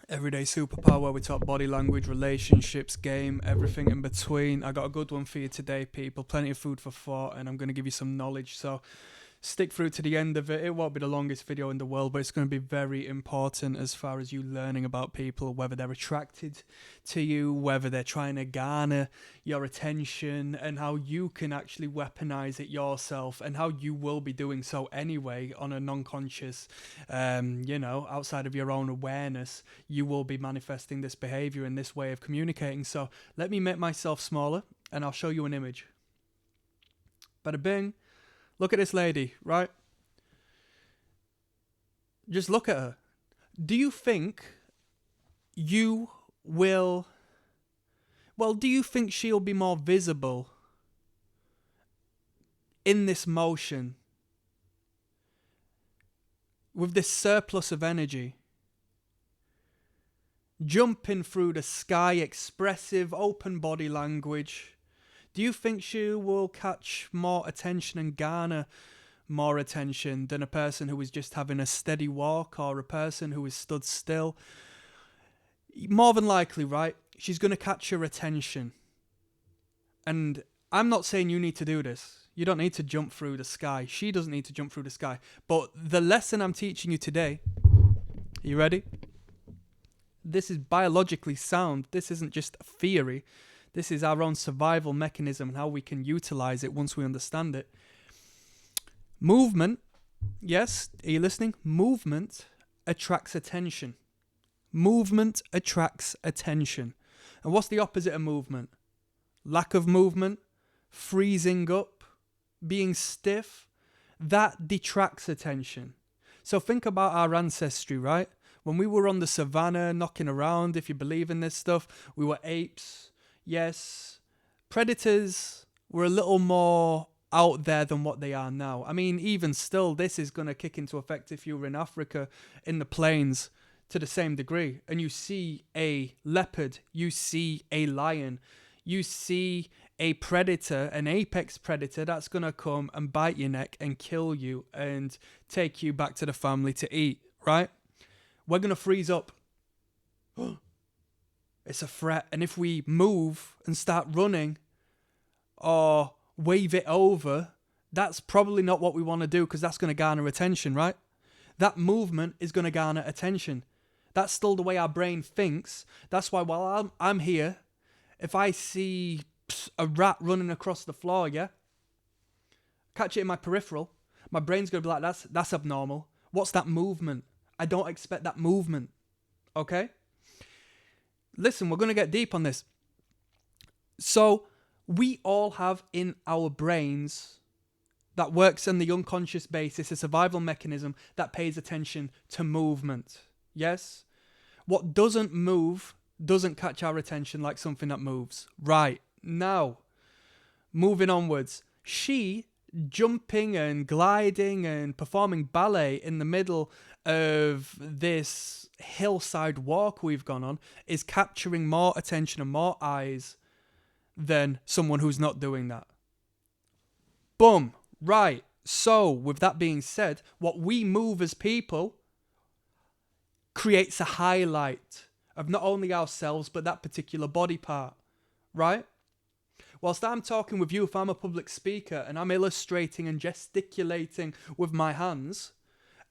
Everyday superpower where we talk body language, relationships, game, everything in between. I got a good one for you today, people. Plenty of food for thought, and I'm going to give you some knowledge. So stick through to the end of it. It won't be the longest video in the world, but it's going to be very important as far as you learning about people, whether they're attracted to you, whether they're trying to garner your attention, and how you can actually weaponize it yourself, and how you will be doing so anyway on a non-conscious, outside of your own awareness. You will be manifesting this behavior in this way of communicating. So let me make myself smaller, and I'll show you an image. Bada bing. Look at this lady, right? Just look at her. Do you think you will... Well, do you think she'll be more visible in this motion with this surplus of energy? Jumping through the sky, expressive, open body language. Do you think she will catch more attention and garner more attention than a person who is just having a steady walk, or a person who is stood still? More than likely, right? She's going to catch your attention. And I'm not saying you need to do this. You don't need to jump through the sky. She doesn't need to jump through the sky. But the lesson I'm teaching you today, are you ready? This is biologically sound. This isn't just a theory. This is our own survival mechanism and how we can utilize it once we understand it. Movement, yes, are you listening? Movement attracts attention. Movement attracts attention. And what's the opposite of movement? Lack of movement, freezing up, being stiff. That detracts attention. So think about our ancestry, right? When we were on the savannah knocking around, if you believe in this stuff, we were apes. Yes, predators were a little more out there than what they are now. I mean, even still, this is going to kick into effect if you were in Africa, in the plains, to the same degree. And you see a leopard, you see a lion, you see a predator, an apex predator that's going to come and bite your neck and kill you and take you back to the family to eat, right? We're going to freeze up. It's a threat. And if we move and start running or wave it over, that's probably not what we want to do, because that's going to garner attention, right? That movement is going to garner attention. That's still the way our brain thinks. That's why while I'm here, if I see a rat running across the floor, yeah, catch it in my peripheral, my brain's going to be like, that's abnormal. What's that movement? I don't expect that movement. Okay? Listen, we're going to get deep on this. So, we all have in our brains that works on the unconscious basis, a survival mechanism that pays attention to movement. Yes? What doesn't move doesn't catch our attention like something that moves. Right. Now, moving onwards. She jumping and gliding and performing ballet in the middle of this hillside walk we've gone on is capturing more attention and more eyes than someone who's not doing that. Boom. Right. So, with that being said, what we move as people creates a highlight of not only ourselves, but that particular body part. Right? Whilst I'm talking with you, if I'm a public speaker and I'm illustrating and gesticulating with my hands,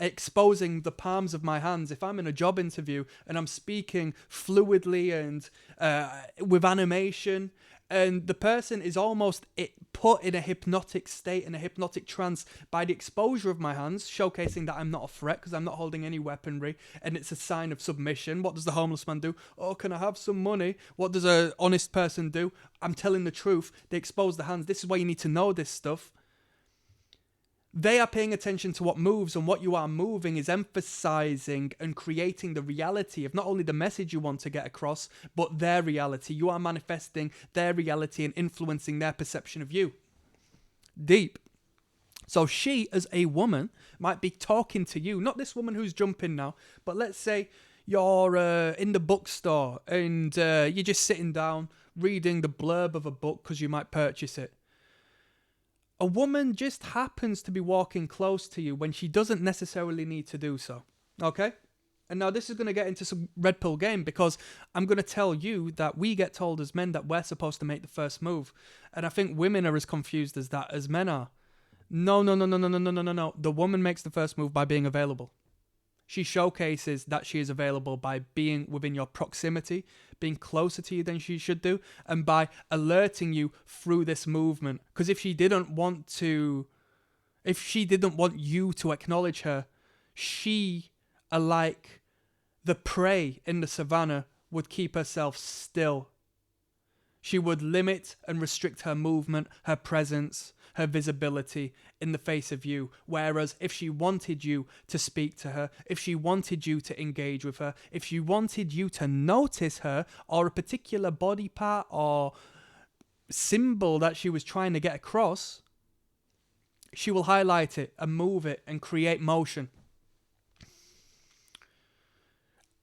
exposing the palms of my hands, if I'm in a job interview and I'm speaking fluidly and with animation, and the person is almost put in a hypnotic state, in a hypnotic trance by the exposure of my hands, showcasing that I'm not a threat because I'm not holding any weaponry, and it's a sign of submission. What does the homeless man do? Oh, can I have some money? What does an honest person do? I'm telling the truth. They expose the hands. This is why you need to know this stuff. They are paying attention to what moves, and what you are moving is emphasizing and creating the reality of not only the message you want to get across, but their reality. You are manifesting their reality and influencing their perception of you. Deep. So she, as a woman, might be talking to you, not this woman who's jumping now, but let's say you're in the bookstore and you're just sitting down reading the blurb of a book because you might purchase it. A woman just happens to be walking close to you when she doesn't necessarily need to do so. Okay? And now this is going to get into some red pill game, because I'm going to tell you that we get told as men that we're supposed to make the first move. And I think women are as confused as that as men are. No, no, no, no, no, no, no, no, no, no. The woman makes the first move by being available. She showcases that she is available by being within your proximity, being closer to you than she should do, and by alerting you through this movement. Because if she didn't want you to acknowledge her, she, like the prey in the savannah, would keep herself still. She would limit and restrict her movement, her presence, her visibility in the face of you. Whereas if she wanted you to speak to her, if she wanted you to engage with her, if she wanted you to notice her or a particular body part or symbol that she was trying to get across, she will highlight it and move it and create motion.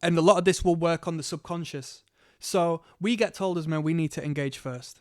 And a lot of this will work on the subconscious. So we get told as men we need to engage first.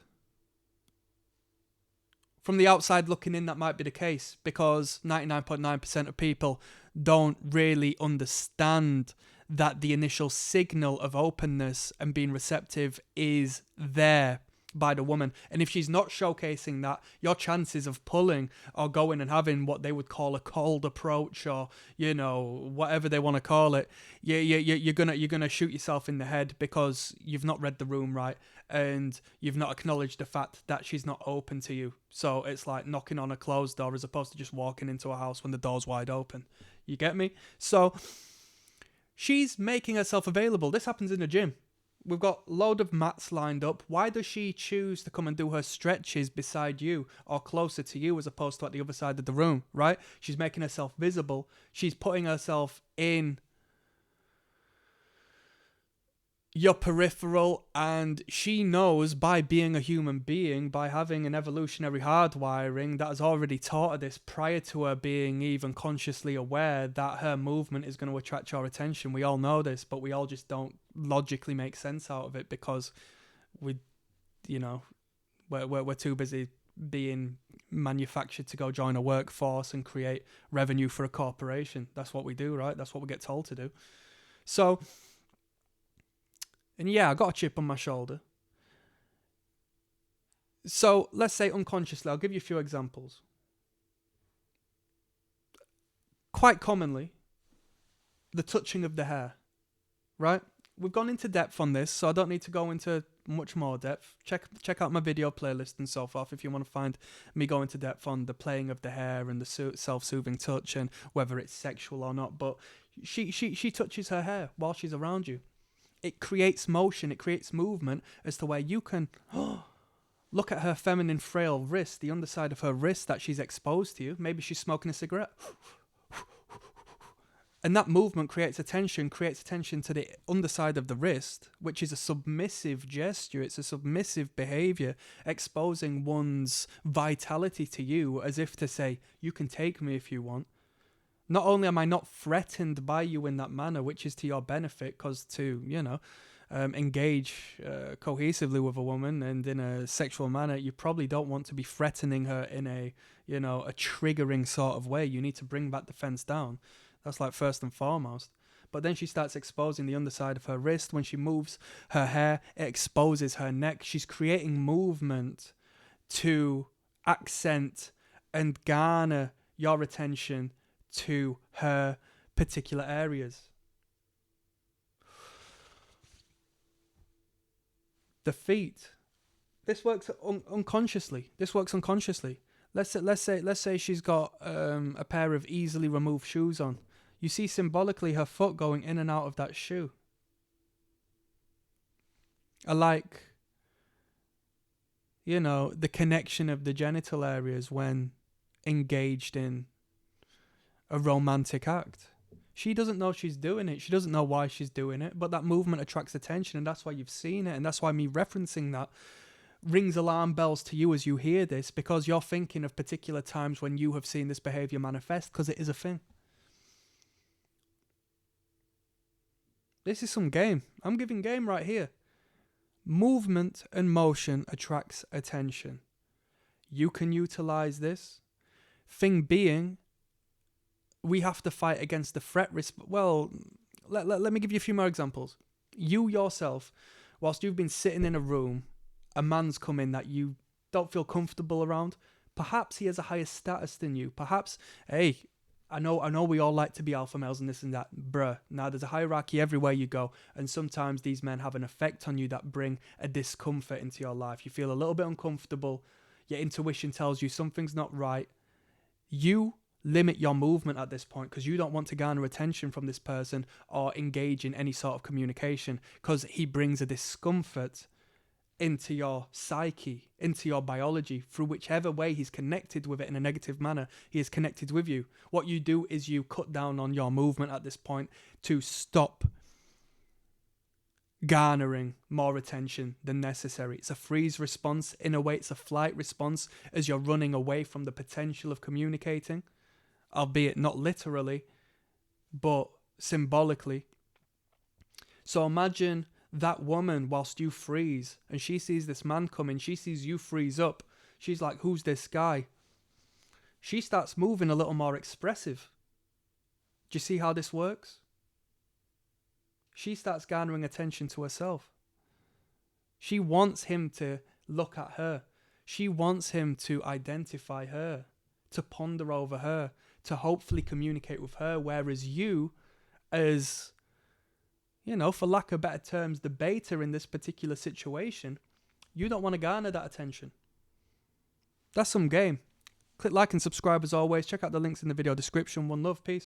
From the outside looking in, that might be the case, because 99.9% of people don't really understand that the initial signal of openness and being receptive is there by the woman. And if she's not showcasing that, your chances of pulling or going and having what they would call a cold approach, or whatever they want to call it, you're gonna shoot yourself in the head, because you've not read the room right and you've not acknowledged the fact that she's not open to you. So it's like knocking on a closed door as opposed to just walking into a house when the door's wide open. You get me? So she's making herself available. This happens in the gym. We've got a load of mats lined up. Why does she choose to come and do her stretches beside you or closer to you as opposed to at the other side of the room, right? She's making herself visible. She's putting herself in your peripheral, and she knows, by being a human being, by having an evolutionary hardwiring that has already taught her this prior to her being even consciously aware, that her movement is going to attract your attention. We all know this, but we all just don't logically make sense out of it, because we're too busy being manufactured to go join a workforce and create revenue for a corporation. That's what we do, right? That's what we get told to do. So, and yeah, I got a chip on my shoulder. So let's say unconsciously, I'll give you a few examples. Quite commonly, the touching of the hair, right? We've gone into depth on this, so I don't need to go into much more depth. Check out my video playlist and so forth if you want to find me go into depth on the playing of the hair and the self-soothing touch and whether it's sexual or not. But she touches her hair while she's around you. It creates motion, it creates movement as to where you can look at her feminine frail wrist, the underside of her wrist that she's exposed to you. Maybe she's smoking a cigarette. And that movement creates attention to the underside of the wrist, which is a submissive gesture. It's a submissive behavior, exposing one's vitality to you as if to say, you can take me if you want. Not only am I not threatened by you in that manner, which is to your benefit, because to, engage cohesively with a woman and in a sexual manner, you probably don't want to be threatening her in a triggering sort of way. You need to bring that defense down. That's like first and foremost. But then she starts exposing the underside of her wrist. When she moves her hair, it exposes her neck. She's creating movement to accent and garner your attention to her particular areas. The feet. This works unconsciously. Let's say she's got a pair of easily removed shoes on. You see symbolically her foot going in and out of that shoe. I like, the connection of the genital areas when engaged in a romantic act. She doesn't know she's doing it. She doesn't know why she's doing it, but that movement attracts attention, and that's why you've seen it, and that's why me referencing that rings alarm bells to you as you hear this, because you're thinking of particular times when you have seen this behavior manifest, because it is a thing. This is some game. I'm giving game right here. Movement and motion attracts attention. You can utilize this. Thing being, we have to fight against the threat risk. Well, let me give you a few more examples. You yourself, whilst you've been sitting in a room, a man's come in that you don't feel comfortable around. Perhaps he has a higher status than you. Perhaps, hey, I know we all like to be alpha males and this and that. Bruh, now there's a hierarchy everywhere you go. And sometimes these men have an effect on you that bring a discomfort into your life. You feel a little bit uncomfortable. Your intuition tells you something's not right. You limit your movement at this point because you don't want to garner attention from this person or engage in any sort of communication because he brings a discomfort into your psyche, into your biology, through whichever way he's connected with it in a negative manner, he is connected with you. What you do is you cut down on your movement at this point to stop garnering more attention than necessary. It's a freeze response. In a way, it's a flight response as you're running away from the potential of communicating, albeit not literally, but symbolically. So imagine that woman, whilst you freeze, and she sees this man coming, she sees you freeze up. She's like, who's this guy? She starts moving a little more expressive. Do you see how this works? She starts garnering attention to herself. She wants him to look at her. She wants him to identify her, to ponder over her, to hopefully communicate with her, whereas you, as, you know, for lack of better terms, the beta in this particular situation, you don't want to garner that attention. That's some game. Click like and subscribe as always. Check out the links in the video description. One love, peace.